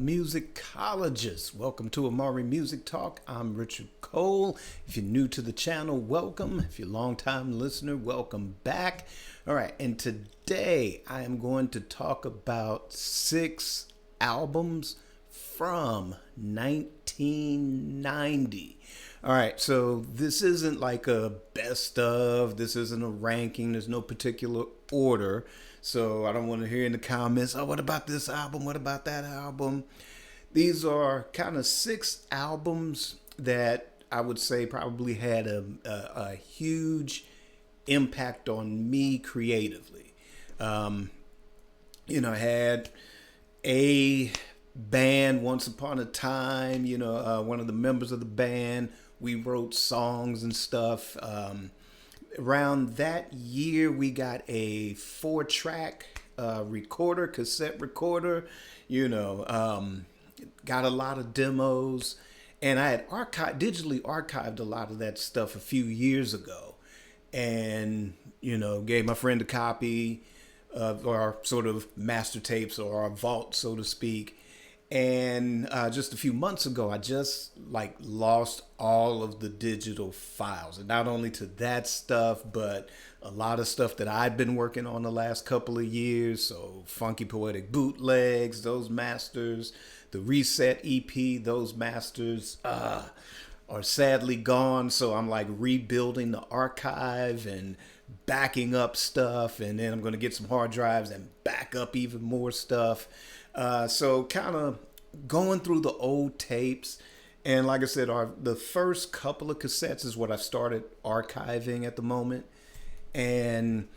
musicologists? Welcome to Amari Music Talk. I'm Richard Cole. If you're new to the channel, welcome. If you're a long-time listener, welcome back. All right, and today I am going to talk about 6 albums from 1990. All right, so this isn't like a best of, this isn't a ranking, there's no particular order. So I don't want to hear in the comments, oh, what about this album? What about that album? These are kind of 6 albums that I would say probably had a huge impact on me creatively. I had a band once upon a time, one of the members of the band, we wrote songs and stuff. Around that year, we got a 4-track cassette recorder, got a lot of demos, and I had digitally archived a lot of that stuff a few years ago, and, gave my friend a copy of our sort of master tapes or our vault, so to speak. And just a few months ago, I just lost all of the digital files, and not only to that stuff, but a lot of stuff that I'd been working on the last couple of years. So Funky Poetic Bootlegs, those masters, the Reset EP, those masters are sadly gone. So I'm rebuilding the archive and backing up stuff, and then I'm going to get some hard drives and back up even more stuff. So kind of going through the old tapes, and like I said, the first couple of cassettes is what I've started archiving at the moment. And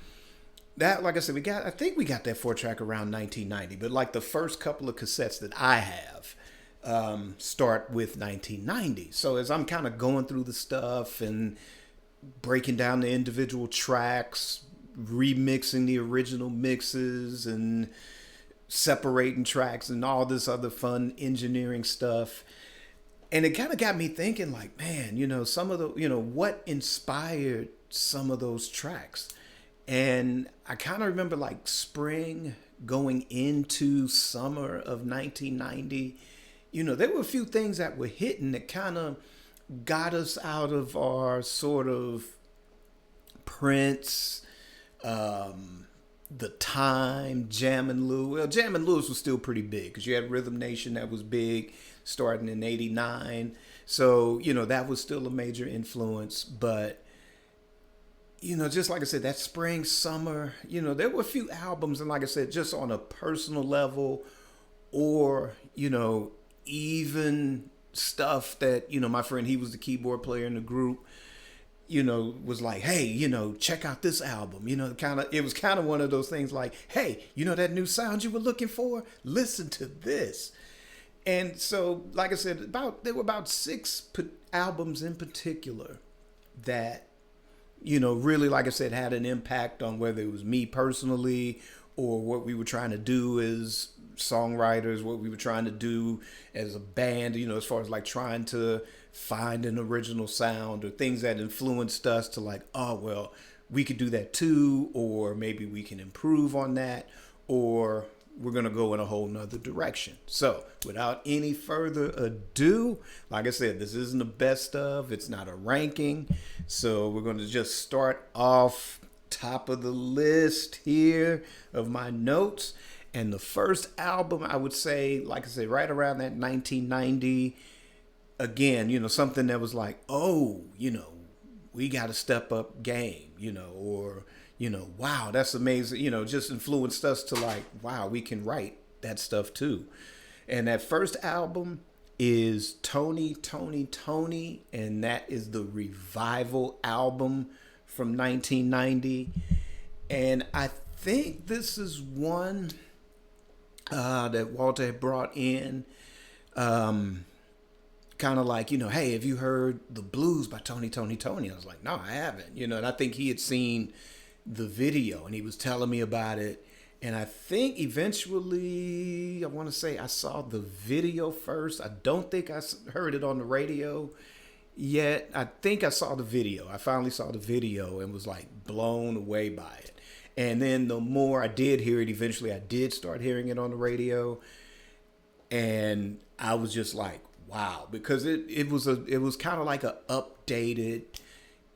that, like I said, I think we got that 4-track around 1990, but the first couple of cassettes that I have start with 1990. So as I'm kind of going through the stuff and breaking down the individual tracks, remixing the original mixes, and separating tracks and all this other fun engineering stuff. And it kind of got me thinking man, some of the, what inspired some of those tracks. And I kind of remember spring going into summer of 1990, there were a few things that were hitting that kind of got us out of our sort of Prince, The Time, Jam and Lewis. Well, Jam and Lewis was still pretty big because you had Rhythm Nation that was big starting in 89. So, that was still a major influence. But, just like I said, that spring, summer, there were a few albums. And like I said, just on a personal level or, even stuff that, my friend, he was the keyboard player in the group, was like, hey, check out this album. It was kind of one of those things like, hey, that new sound you were looking for? Listen to this. And so, like I said, there were about 6 albums in particular that, really, like I said, had an impact on whether it was me personally or what we were trying to do as songwriters, what we were trying to do as a band, as far as trying to find an original sound or things that influenced us to oh, well, we could do that too, or maybe we can improve on that, or we're going to go in a whole nother direction. So without any further ado, like I said, this isn't the best of, it's not a ranking. So we're going to just start off top of the list here of my notes. And the first album, I would say, like I said, right around that 1990, again, something that was we got to step up game, or, wow, that's amazing, just influenced us to wow, we can write that stuff too. And that first album is Tony, Tony, Tony, and that is the Revival album from 1990. And I think this is one that Walter had brought in, kind of hey, have you heard The Blues by Tony, Tony, Tony? I was like, no, I haven't, and I think he had seen the video and he was telling me about it. And I think eventually, I want to say I saw the video first. I don't think I heard it on the radio yet. I think I saw the video. I finally saw the video and was blown away by it. And then the more I did hear it, eventually I did start hearing it on the radio. and I was just like, wow, because it was kind of like a updated.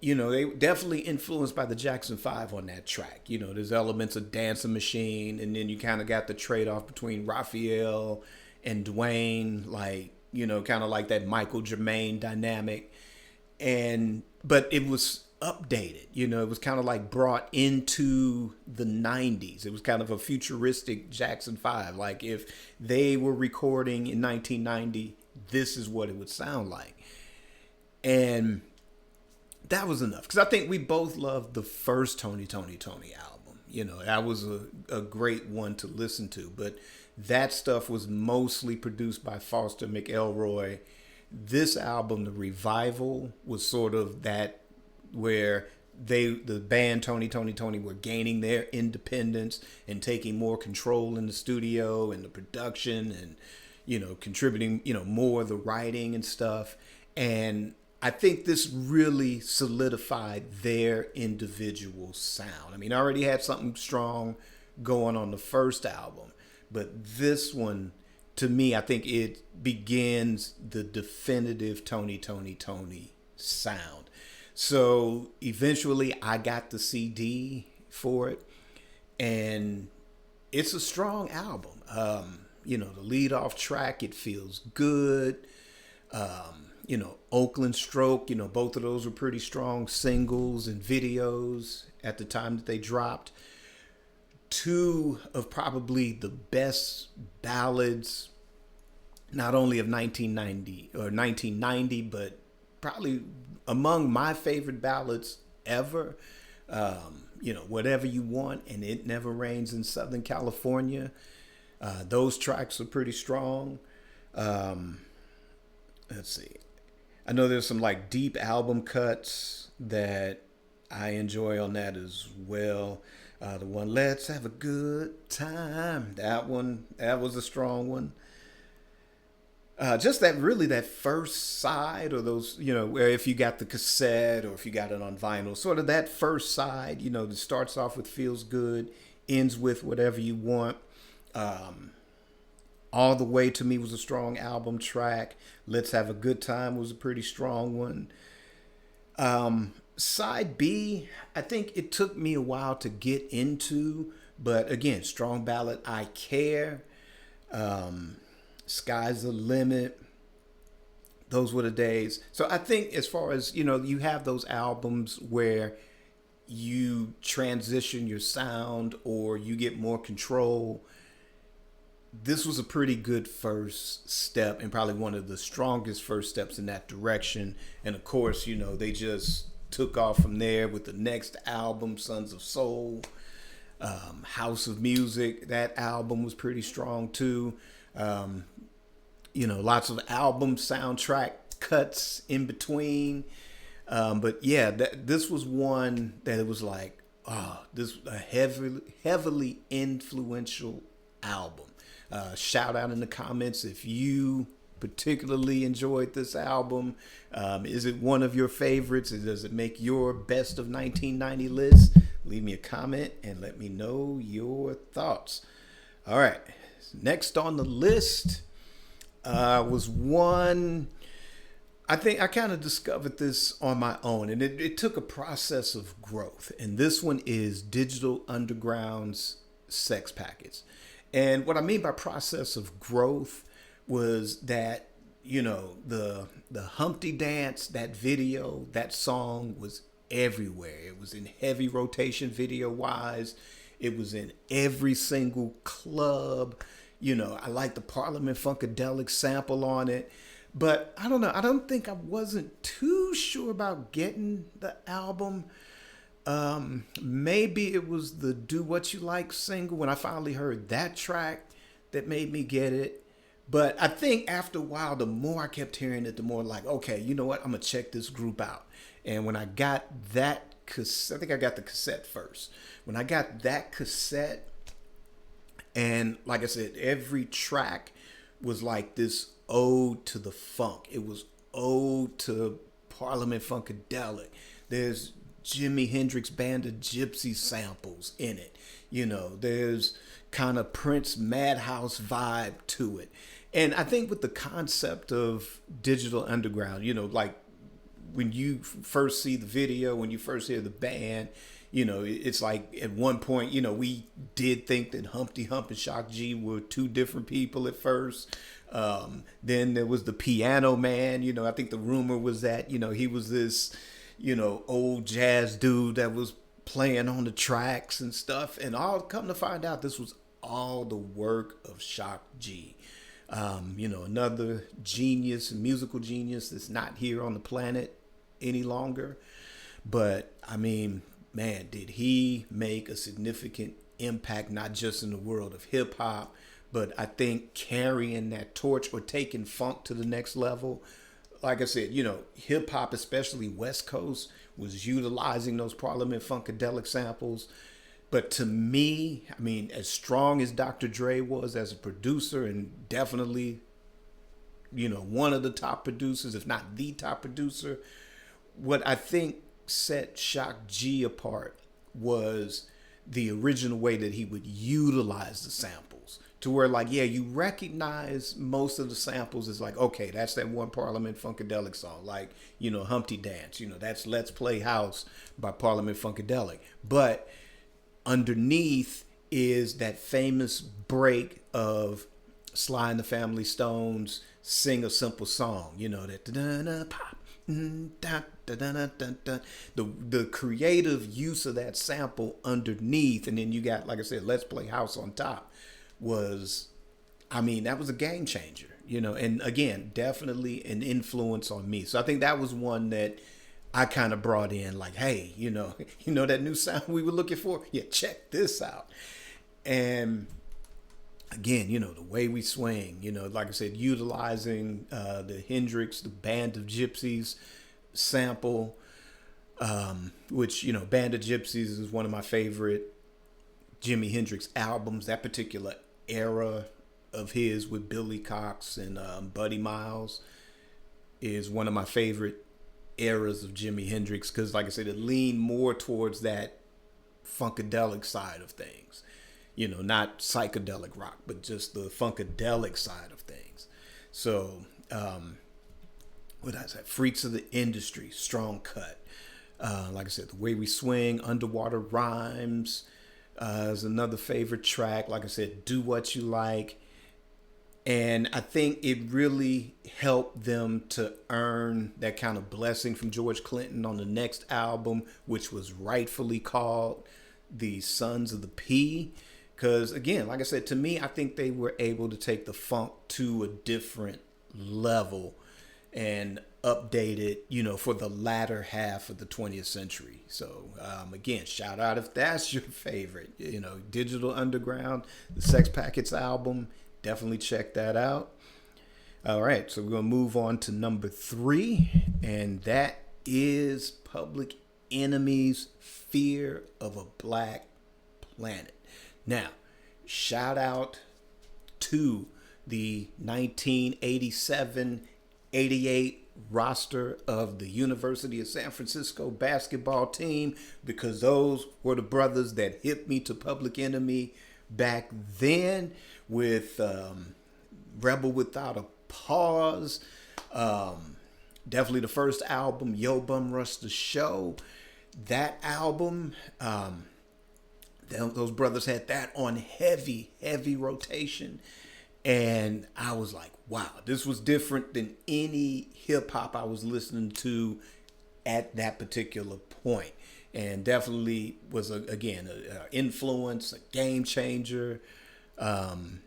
They definitely influenced by the Jackson 5 on that track. There's elements of Dancing Machine, and then you kind of got the trade off between Raphael and Dwayne, like, kind of like that Michael Jermaine dynamic. But it was updated, it was kind of like brought into the 90s. It was kind of a futuristic Jackson 5. Like if they were recording in 1990, this is what it would sound like. And that was enough, because I think we both loved the first Tony album. That was a great one to listen to, but that stuff was mostly produced by Foster McElroy. This album, The Revival, was sort of that where the band Tony were gaining their independence and taking more control in the studio and the production, and contributing more of the writing and stuff. And I think this really solidified their individual sound. I mean, I already had something strong going on the first album, but this one, to me, I think it begins the definitive Tony sound. So eventually I got the CD for it, and it's a strong album. The lead off track, it feels good. Oakland Stroke, both of those were pretty strong singles and videos at the time that they dropped. Two of probably the best ballads, not only of 1990, but probably among my favorite ballads ever. Whatever You Want and It Never Rains in Southern California. Those tracks are pretty strong. Let's see. I know there's some like deep album cuts that I enjoy on that as well. The one, Let's Have a Good Time. That was a strong one. Just that first side, or those, where if you got the cassette or if you got it on vinyl, sort of that first side, that starts off with Feels Good, ends with Whatever You Want. All the Way, to me, was a strong album track. Let's Have a Good Time was a pretty strong one. Side B, I think it took me a while to get into, but again, strong ballad, I Care. Sky's the Limit. Those were the days. So I think as far as, you have those albums where you transition your sound or you get more control. This was a pretty good first step, and probably one of the strongest first steps in that direction. And of course, they just took off from there with the next album, Sons of Soul, House of Music. That album was pretty strong too. Lots of album soundtrack cuts in between. But yeah, this was one that it was like, this a heavily influential album. Shout out in the comments if you particularly enjoyed this album. Is it one of your favorites? Does it make your best of 1990 list? Leave me a comment and let me know your thoughts. All right, next on the list was one. I think I kind of discovered this on my own, and it took a process of growth. And this one is Digital Underground's Sex Packets. And what I mean by process of growth was that, the Humpty Dance, that video, that song was everywhere. It was in heavy rotation video wise. It was in every single club. I like the Parliament Funkadelic sample on it. But I don't know. I don't think I wasn't too sure about getting the album. Maybe it was the Do What You Like single when I finally heard that track that made me get it. But I think after a while, the more I kept hearing it, the more like, okay, you know what? I'm going to check this group out. And when I got that cassette, I think I got the cassette first. When I got that cassette, and like I said, every track was like this ode to the funk. It was ode to Parliament Funkadelic. There's Jimi Hendrix Band of Gypsy samples in it. There's kind of Prince Madhouse vibe to it. And I think with the concept of digital underground, like when you first see the video, when you first hear the band, it's like at one point, we did think that Humpty Hump and Shock G were two different people at first. Then there was the Piano Man. I think the rumor was that, he was this, old jazz dude that was playing on the tracks and stuff. And all come to find out, this was all the work of Shock G. Another genius, musical genius that's not here on the planet any longer. But I mean, man, did he make a significant impact, not just in the world of hip hop, but I think carrying that torch or taking funk to the next level. Like I said, hip hop, especially West Coast, was utilizing those Parliament Funkadelic samples. But to me, I mean, as strong as Dr. Dre was as a producer, and definitely, one of the top producers, if not the top producer, what I think set Shock G apart was the original way that he would utilize the samples, to where, like, yeah, you recognize most of the samples is like, okay, that's that one Parliament Funkadelic song, like, Humpty Dance, that's Let's Play House by Parliament Funkadelic. But underneath is that famous break of Sly and the Family Stones, Sing a Simple Song, that da-da-da, pop, the creative use of that sample underneath, and then you got, like I said, Let's Play House on top, was, I mean, that was a game changer, and again, definitely an influence on me. So I think that was one that I kind of brought in, like, hey, that new sound we were looking for? Yeah, check this out. And again, the way we swing, like I said, utilizing the Hendrix, the Band of Gypsies sample, which, Band of Gypsies is one of my favorite Jimi Hendrix albums. That particular era of his with Billy Cox and Buddy Miles is one of my favorite eras of Jimi Hendrix, because, like I said, it leaned more towards that funkadelic side of things, not psychedelic rock, but just the funkadelic side of things. So what I said, Freaks of the Industry, Strong Cut, like I said, The Way We Swing, Underwater Rhymes is another favorite track. Like I said, Do What You Like. And I think it really helped them to earn that kind of blessing from George Clinton on the next album, which was rightfully called The Sons of the P. Because, again, like I said, to me, I think they were able to take the funk to a different level and update it, for the latter half of the 20th century. So, again, shout out if that's your favorite. Digital Underground, the Sex Packets album. Definitely check that out. All right, so we're going to move on to number 3, and that is Public Enemy's Fear of a Black Planet. Now, shout out to the 1987-88 roster of the University of San Francisco basketball team, because those were the brothers that hit me to Public Enemy back then with Rebel Without a Pause. Definitely the first album, Yo Bum Rush the Show. That album, those brothers had that on heavy rotation. And I was like, wow, this was different than any hip hop I was listening to at that particular point. And definitely was, again, an influence, a game changer, an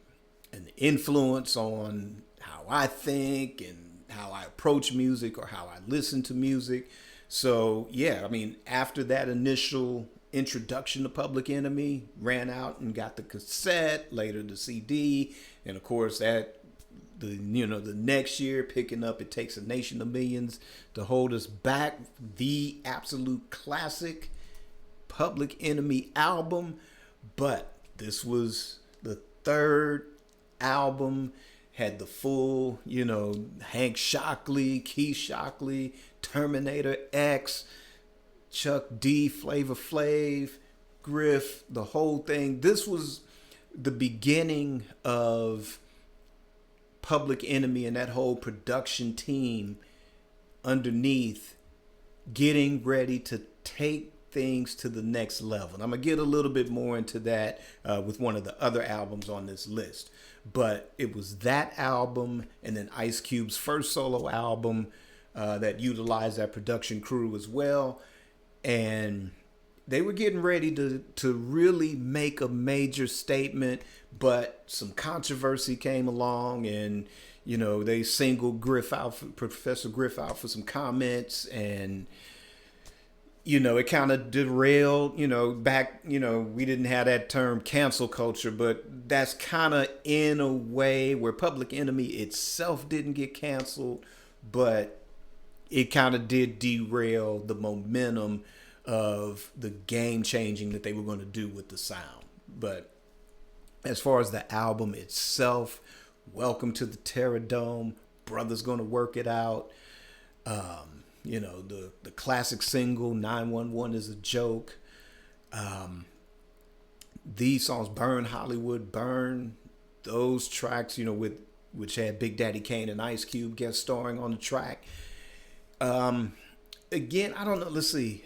influence on how I think and how I approach music or how I listen to music. So, yeah, I mean, after that initial introduction to Public Enemy, ran out and got the cassette, later the CD, and of course that the next year picking up It Takes a Nation of Millions to Hold Us Back, the absolute classic Public Enemy album. But this was the third album, had the full, Hank Shocklee, Keith Shocklee, Terminator X, Chuck D, Flavor Flav, Griff, the whole thing. This was the beginning of Public Enemy and that whole production team underneath getting ready to take things to the next level. And I'm gonna get a little bit more into that with one of the other albums on this list. But it was that album and then Ice Cube's first solo album that utilized that production crew as well. And they were getting ready to really make a major statement, but some controversy came along, and they singled Professor Griff out for some comments, and it kind of derailed. Back we didn't have that term cancel culture, but that's kind of in a way where Public Enemy itself didn't get canceled, but it kind of did derail the momentum of the game changing that they were going to do with the sound. But as far as the album itself, Welcome to the Terror Dome, Brother's Gonna Work It Out, the classic single 911 is a Joke, these songs, Burn Hollywood Burn, those tracks, which had Big Daddy Kane and Ice Cube guest starring on the track. Again, I don't know. Let's see.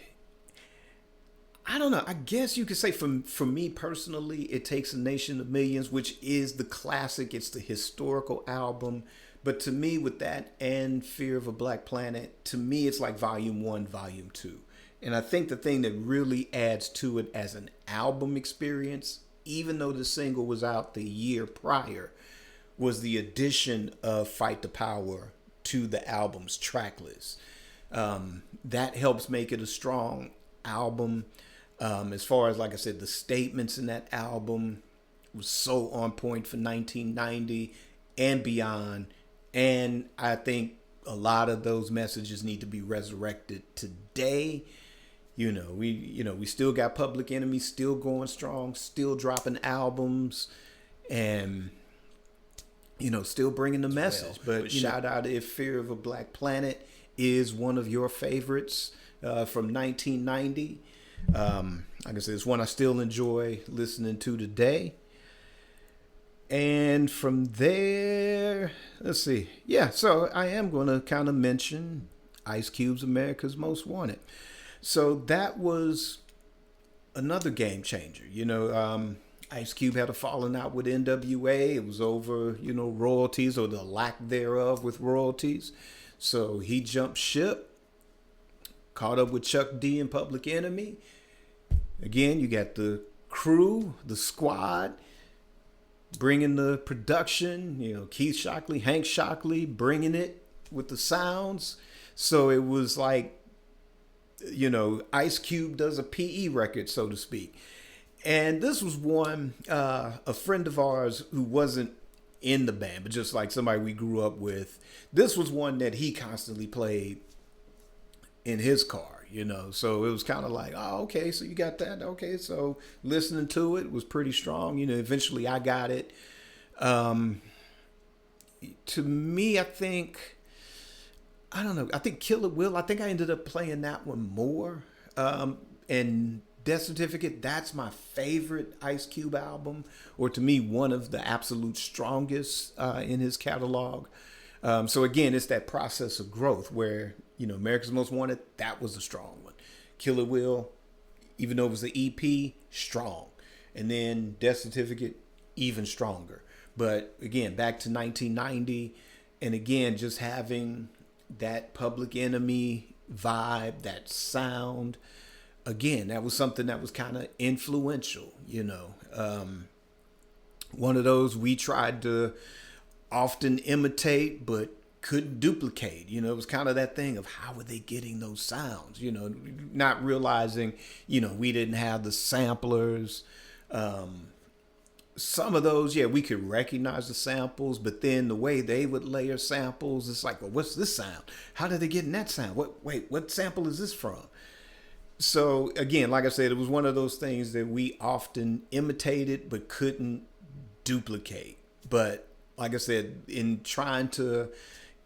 I don't know. I guess you could say for me personally, It Takes a Nation of Millions, which is the classic. It's the historical album. But to me, with that and Fear of a Black Planet, to me, it's like Volume 1, Volume 2. And I think the thing that really adds to it as an album experience, even though the single was out the year prior, was the addition of Fight the Power to the album's track list. That helps make it a strong album. As far as, like I said, the statements in that album was so on point for 1990 and beyond. And I think a lot of those messages need to be resurrected today. We still got Public Enemy still going strong, still dropping albums, and still bringing the message. But shout out if Fear of a Black Planet is one of your favorites from 1990. Like I said, it's one I still enjoy listening to today. And from there, let's see. Yeah, so I am going to kind of mention Ice Cube's America's Most Wanted. So that was another game changer. Ice Cube had a falling out with NWA. It was over, royalties or the lack thereof with royalties. So he jumped ship, caught up with Chuck D and Public Enemy. Again, you got the crew, the squad, bringing the production, Keith Shockley, Hank Shockley, bringing it with the sounds. So it was like, Ice Cube does a PE record, so to speak. And this was one, a friend of ours who wasn't in the band, but just like somebody we grew up with. This was one that he constantly played in his car, So it was kind of like, oh, okay, so you got that. Okay, so listening to it was pretty strong. Eventually I got it. To me, I think Killer Will, I think I ended up playing that one more. And Death Certificate, that's my favorite Ice Cube album, or to me, one of the absolute strongest in his catalog. So again, it's that process of growth where, America's Most Wanted, that was a strong one. Killer Will, even though it was the EP, strong. And then Death Certificate, even stronger. But again, back to 1990, and again, just having that Public Enemy vibe, that sound. Again, that was something that was kind of influential, one of those we tried to often imitate, but couldn't duplicate. It was kind of that thing of how were they getting those sounds, not realizing, we didn't have the samplers. Some of those, we could recognize the samples, but then the way they would layer samples, it's like, well, what's this sound? How did they get in that sound? What sample is this from? So again, like I said, it was one of those things that we often imitated but couldn't duplicate. But like I said, in trying to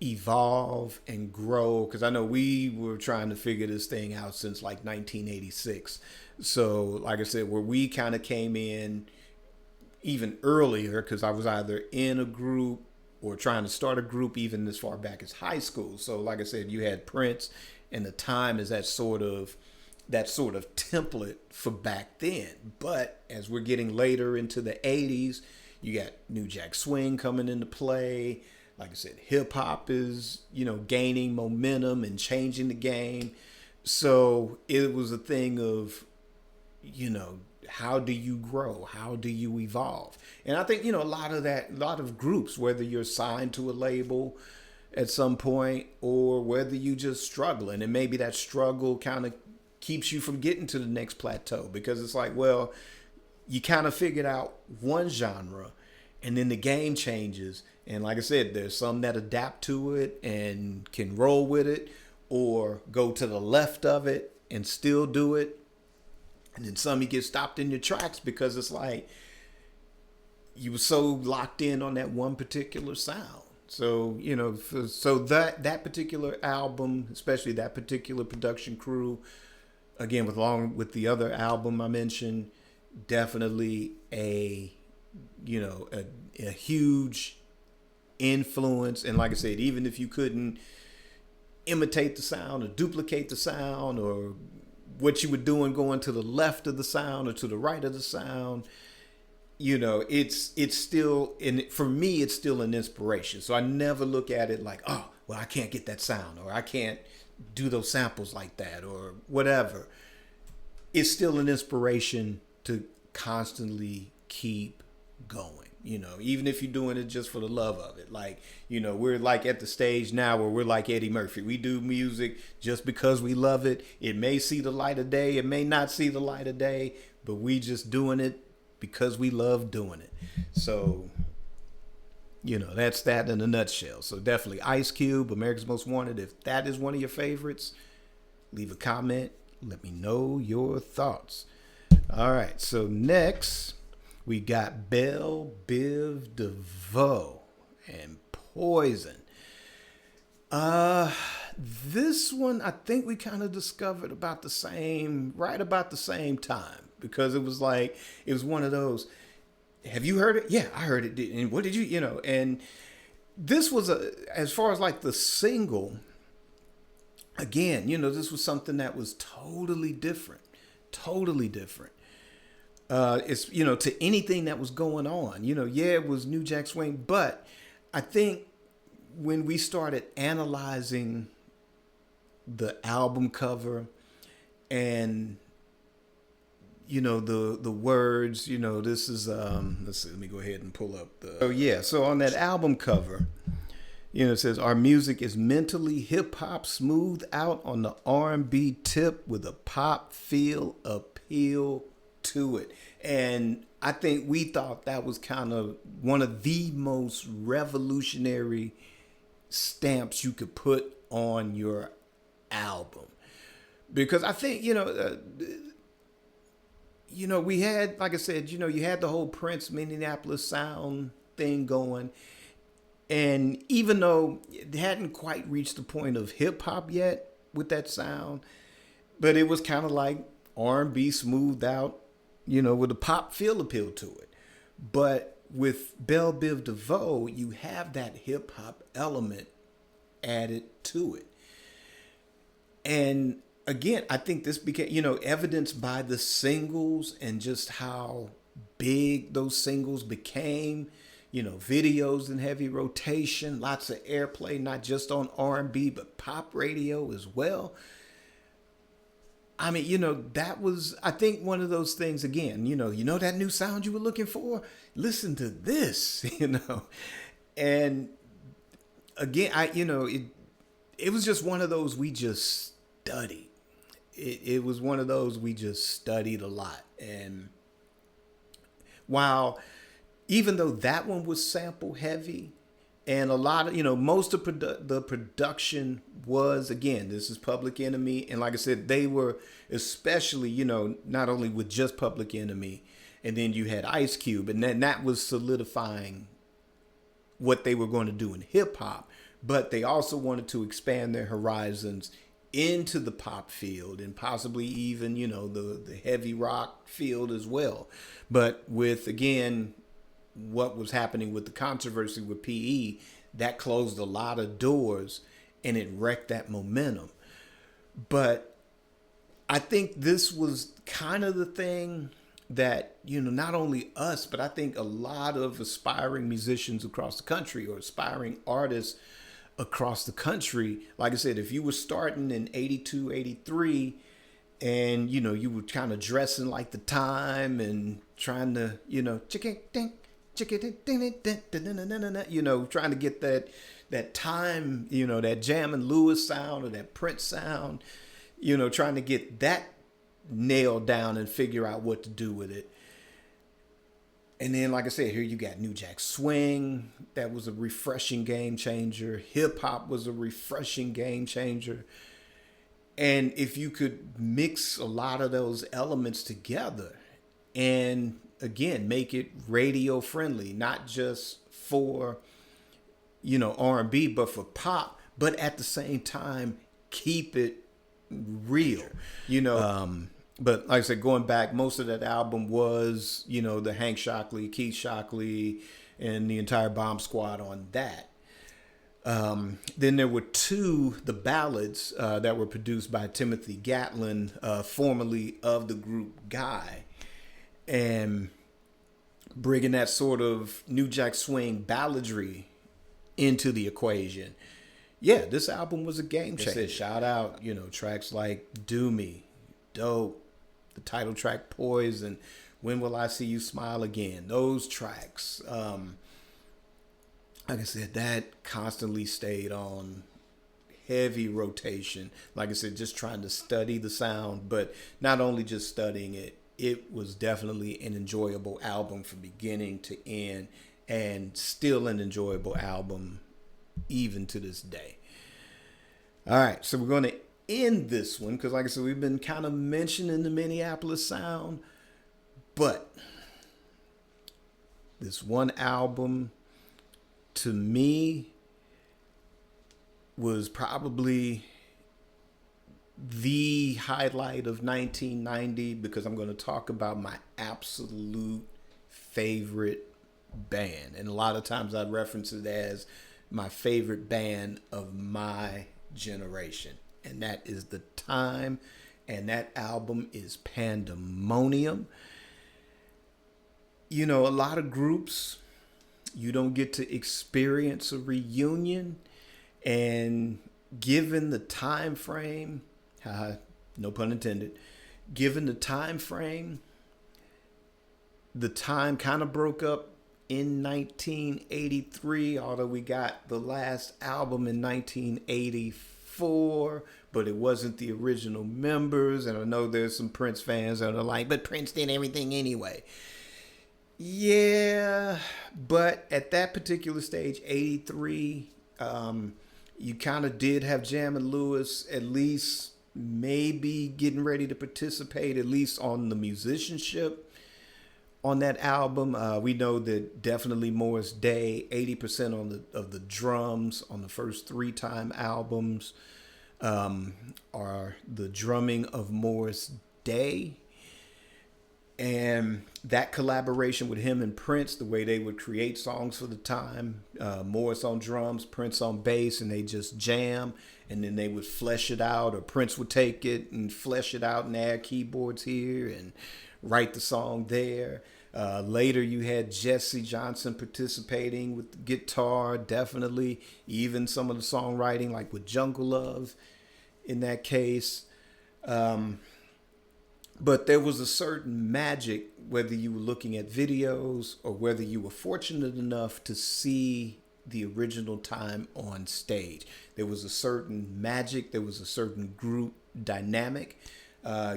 evolve and grow, because I know we were trying to figure this thing out since like 1986. So like I said, where we kind of came in even earlier, because I was either in a group or trying to start a group even as far back as high school. So like I said, you had Prince, and the time is that sort of template for back then. But as we're getting later into the 80s, you got New Jack Swing coming into play. Like I said, hip hop is, gaining momentum and changing the game. So it was a thing of, how do you grow? How do you evolve? And I think, a lot of groups, whether you're signed to a label at some point or whether you just struggling, and maybe that struggle kind of keeps you from getting to the next plateau, because it's like, well, you kind of figured out one genre and then the game changes. And like I said, there's some that adapt to it and can roll with it, or go to the left of it and still do it. And then some you get stopped in your tracks because it's like you were so locked in on that one particular sound. So, so that particular album, especially that particular production crew, again, along with the other album I mentioned, definitely a huge influence. And like I said, even if you couldn't imitate the sound or duplicate the sound, or what you were doing going to the left of the sound or to the right of the sound, it's still, and for me, it's still an inspiration. So I never look at it like, oh, well, I can't get that sound, or I can't do those samples like that, or whatever. It's still an inspiration to constantly keep going. Even if you're doing it just for the love of it. Like, we're like at the stage now where we're like Eddie Murphy. We do music just because we love it. It may see the light of day, it may not see the light of day, but we just doing it because we love doing it. So, that's that in a nutshell. So definitely Ice Cube, America's Most Wanted. If that is one of your favorites, leave a comment. Let me know your thoughts. All right, so next we got Belle Biv DeVoe and Poison. This one I think we kind of discovered right about the same time, because it was one of those, have you heard it? Yeah, I heard it. And what did you, and this was as far as like the single, again, this was something that was totally different. It's, to anything that was going on, it was New Jack Swing, but I think when we started analyzing the album cover and, the words, this is, let's see, let me go ahead and pull up so on that album cover, it says, our music is mentally hip hop, smooth out on the R&B tip with a pop feel appeal to it. And I think we thought that was kind of one of the most revolutionary stamps you could put on your album, because I think, we had, like I said, you had the whole Prince Minneapolis sound thing going. And even though it hadn't quite reached the point of hip hop yet with that sound, but it was kind of like R&B smoothed out, with a pop feel appeal to it. But with Belle Biv DeVoe, you have that hip hop element added to it. And again, I think this became, evidenced by the singles and just how big those singles became. Videos in heavy rotation, lots of airplay, not just on R&B, but pop radio as well. I mean, that was, I think, one of those things, again, that new sound you were looking for? Listen to this, And again, it was just one of those we just studied. It was one of those we just studied a lot. And while, even though that one was sample heavy, and a lot of, most of the production was, again, this is Public Enemy. And like I said, they were especially, not only with just Public Enemy, and then you had Ice Cube, and then that was solidifying what they were going to do in hip hop. But they also wanted to expand their horizons into the pop field and possibly even, the heavy rock field as well. But with, again, what was happening with the controversy with PE, that closed a lot of doors and it wrecked that momentum. But I think this was kind of the thing that, not only us, but I think a lot of aspiring musicians across the country or aspiring artists across the country, like I said, if you were starting in 82, 83, and, you were kind of dressing like the time and trying to, chicken ding, chicken ding, trying to get that time, that Jam and Lewis sound or that Prince sound, trying to get that nailed down and figure out what to do with it. And then, like I said, here you got New Jack Swing. That was a refreshing game changer. Hip hop was a refreshing game changer. And if you could mix a lot of those elements together and, again, make it radio friendly, not just for, R&B, but for pop, but at the same time, keep it real, But like I said, going back, most of that album was, the Hank Shockley, Keith Shockley, and the entire Bomb Squad on that. Then there were the ballads that were produced by Timothy Gatlin, formerly of the group Guy. And bringing that sort of New Jack Swing balladry into the equation. Yeah, this album was a game changer. Shout out, tracks like Do Me, Dope, the title track Poison, When Will I See You Smile Again? Those tracks, like I said, that constantly stayed on heavy rotation. Like I said, just trying to study the sound, but not only just studying it, it was definitely an enjoyable album from beginning to end, and still an enjoyable album even to this day. All right, so we're going to end this one because, like I said, we've been kind of mentioning the Minneapolis sound, but this one album to me was probably the highlight of 1990 because I'm going to talk about my absolute favorite band. And a lot of times I reference it as my favorite band of my generation. And that is The Time. And that album is Pandemonium. A lot of groups, you don't get to experience a reunion. And given the time frame, no pun intended, given the time frame, The Time kind of broke up in 1983, although we got the last album in 1984, but it wasn't the original members. And I know there's some Prince fans that are like, but Prince did everything anyway. Yeah, but at that particular stage, 83, you kind of did have Jam and Lewis at least maybe getting ready to participate, at least on the musicianship on that album. We know that definitely Morris Day, 80% of the drums on the first 3 Time albums are the drumming of Morris Day. And that collaboration with him and Prince, the way they would create songs for The Time, Morris on drums, Prince on bass, and they just jam, and then they would flesh it out, or Prince would take it and flesh it out and add keyboards here and write the song there. Later, you had Jesse Johnson participating with the guitar, definitely. Even some of the songwriting, like with Jungle Love in that case. But there was a certain magic, whether you were looking at videos or whether you were fortunate enough to see the original Time on stage. There was a certain magic. There was a certain group dynamic.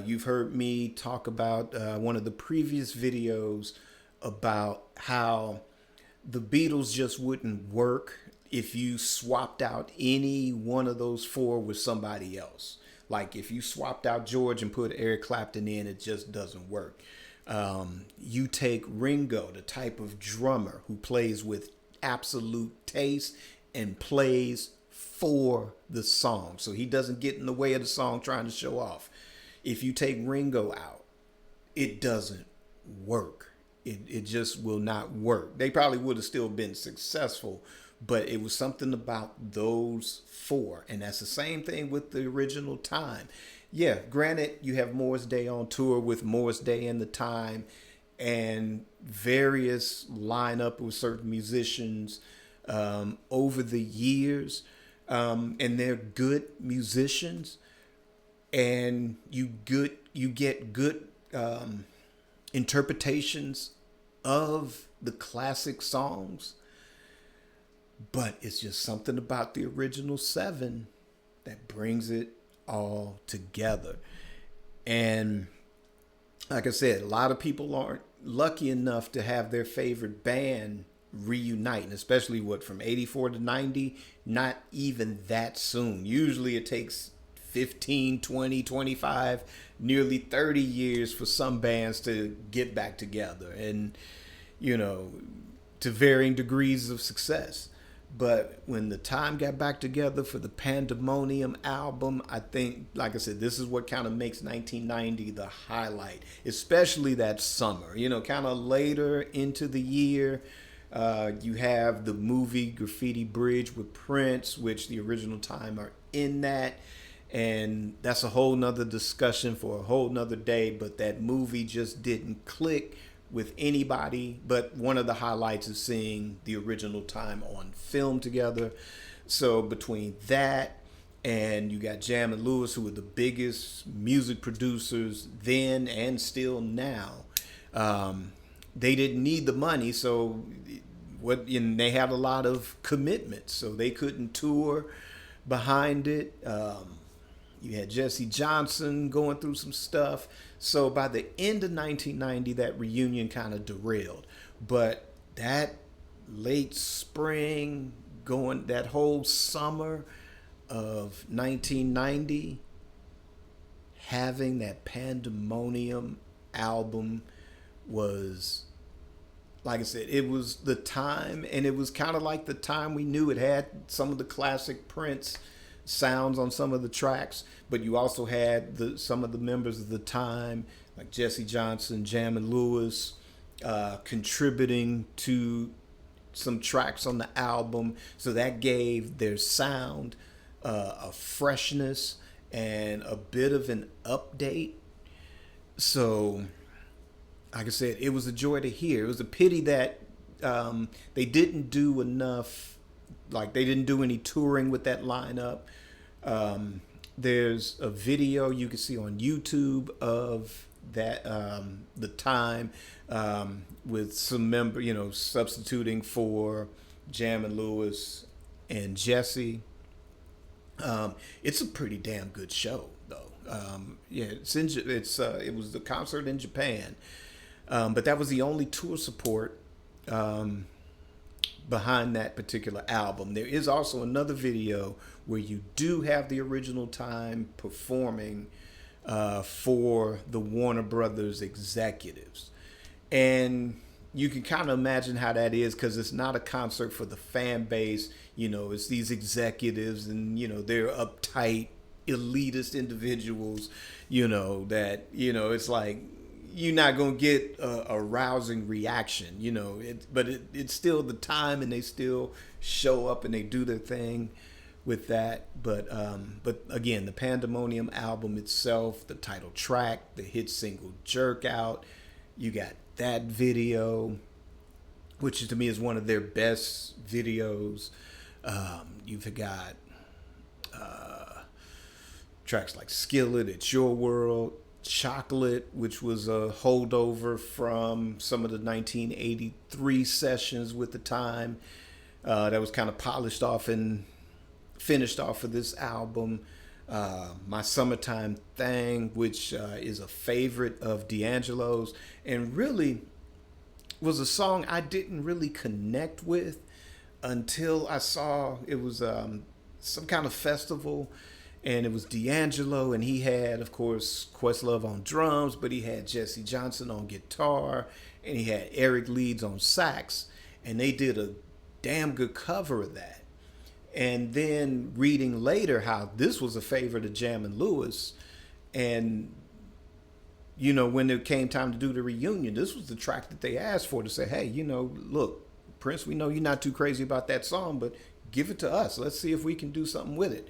You've heard me talk about one of the previous videos about how the Beatles just wouldn't work if you swapped out any one of those 4 with somebody else. Like if you swapped out George and put Eric Clapton in, it just doesn't work. You take Ringo, the type of drummer who plays with absolute taste and plays for the song. So he doesn't get in the way of the song trying to show off. If you take Ringo out, it doesn't work. it just will not work. They probably would have still been successful, but it was something about those four. And that's the same thing with the original Time. Yeah, granted, you have Morris Day on tour with Morris Day and the Time and various lineup with certain musicians over the years. And they're good musicians, and you get good interpretations of the classic songs, but it's just something about the original seven that brings it all together. And like I said, a lot of people aren't lucky enough to have their favorite band reunite, and especially what, from 84 to 90, not even that soon. Usually it takes 15, 20, 25, nearly 30 years for some bands to get back together, and to varying degrees of success. But when the Time got back together for the Pandemonium album, I think, like I said, this is what kind of makes 1990 the highlight, especially that summer. Kind of later into the year, you have the movie Graffiti Bridge with Prince, which the original Time are in that. And that's a whole nother discussion for a whole nother day. But that movie just didn't click with anybody. But one of the highlights is seeing the original Time on film together. So between that and you got Jam and Lewis, who were the biggest music producers then and still now, they didn't need the money. So they had a lot of commitments, so they couldn't tour behind it. You had Jesse Johnson going through some stuff. So by the end of 1990, that reunion kind of derailed. But that late spring, that whole summer of 1990, having that Pandemonium album was, like I said, it was the time, and it was kind of like the time we knew. It had some of the classic Prince sounds on some of the tracks, but you also had some of the members of the Time, like Jesse Johnson, Jam and Lewis, contributing to some tracks on the album. So that gave their sound a freshness and a bit of an update. So, like I said, it was a joy to hear. It was a pity that they didn't do enough. Like, they didn't do any touring with that lineup. There's a video you can see on YouTube of that, the Time, with some substituting for Jam and Lewis and Jesse. It's a pretty damn good show, though. It was the concert in Japan, but that was the only tour support behind that particular album. There is also another video where you do have the original Time performing for the Warner Brothers executives. And you can kind of imagine how that is, because it's not a concert for the fan base. It's these executives, and, they're uptight, elitist individuals, it's like, you're not going to get a rousing reaction, but it's still the Time, and they still show up and they do their thing with that. But again, the Pandemonium album itself, the title track, the hit single Jerk Out, you got that video, which to me is one of their best videos. You've got tracks like Skillet, It's Your World, Chocolate, which was a holdover from some of the 1983 sessions with the Time, that was kind of polished off and finished off for this album. My Summertime Thing, which is a favorite of D'Angelo's, and really was a song I didn't really connect with until I saw it was some kind of festival, and it was D'Angelo, and he had, of course, Questlove on drums, but he had Jesse Johnson on guitar, and he had Eric Leeds on sax, and they did a damn good cover of that. And then reading later how this was a favorite of Jam and Lewis, and when it came time to do the reunion, this was the track that they asked for to say, hey, look, Prince, we know you're not too crazy about that song, but give it to us. Let's see if we can do something with it.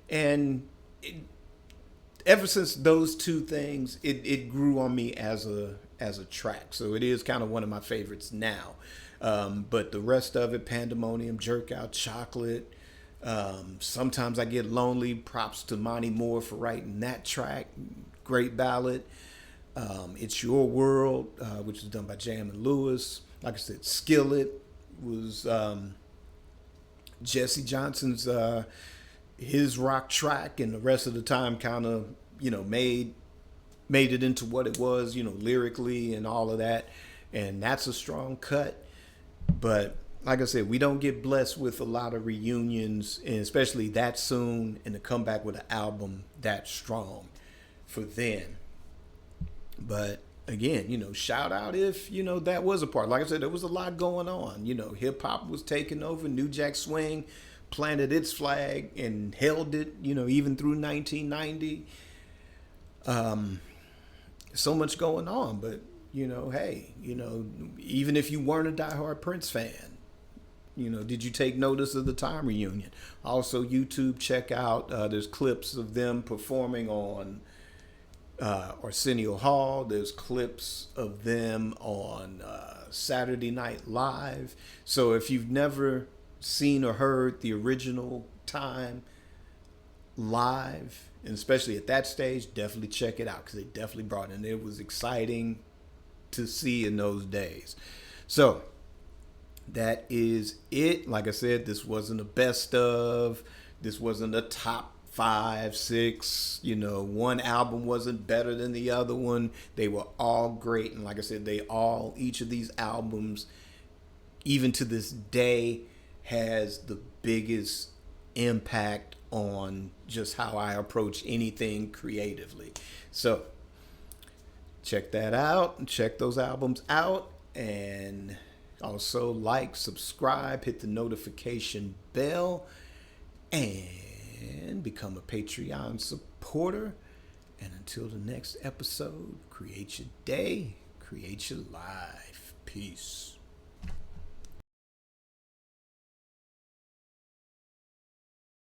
And ever since those two things, it grew on me as a track. So it is kind of one of my favorites now. But the rest of it, Pandemonium, Jerk Out, Chocolate. Sometimes I Get Lonely. Props to Monty Moore for writing that track. Great ballad. It's Your World, which was done by Jam and Lewis. Like I said, Skillet was Jesse Johnson's his rock track, and the rest of the time kind of made it into what it was, lyrically and all of that. And that's a strong cut. But like I said, we don't get blessed with a lot of reunions, and especially that soon, and to come back with an album that strong for then. But again, shout out if, that was a part. Like I said, there was a lot going on. Hip hop was taking over. New Jack Swing planted its flag and held it, even through 1990. So much going on. But, hey, even if you weren't a diehard Prince fan, did you take notice of the Time reunion? Also, YouTube, check out, there's clips of them performing on Arsenio Hall. There's clips of them on Saturday Night Live. So if you've never seen or heard the original Time live, and especially at that stage, definitely check it out, because they definitely brought it in. It was exciting to see in those days. So that is it. Like I said, this wasn't a best of. This wasn't a top 5, 6, one album wasn't better than the other one. They were all great. And like I said, each of these albums, even to this day, has the biggest impact on just how I approach anything creatively. So check that out. Check those albums out. And also like, subscribe, hit the notification bell, and become a Patreon supporter. And until the next episode, create your day, create your life. Peace.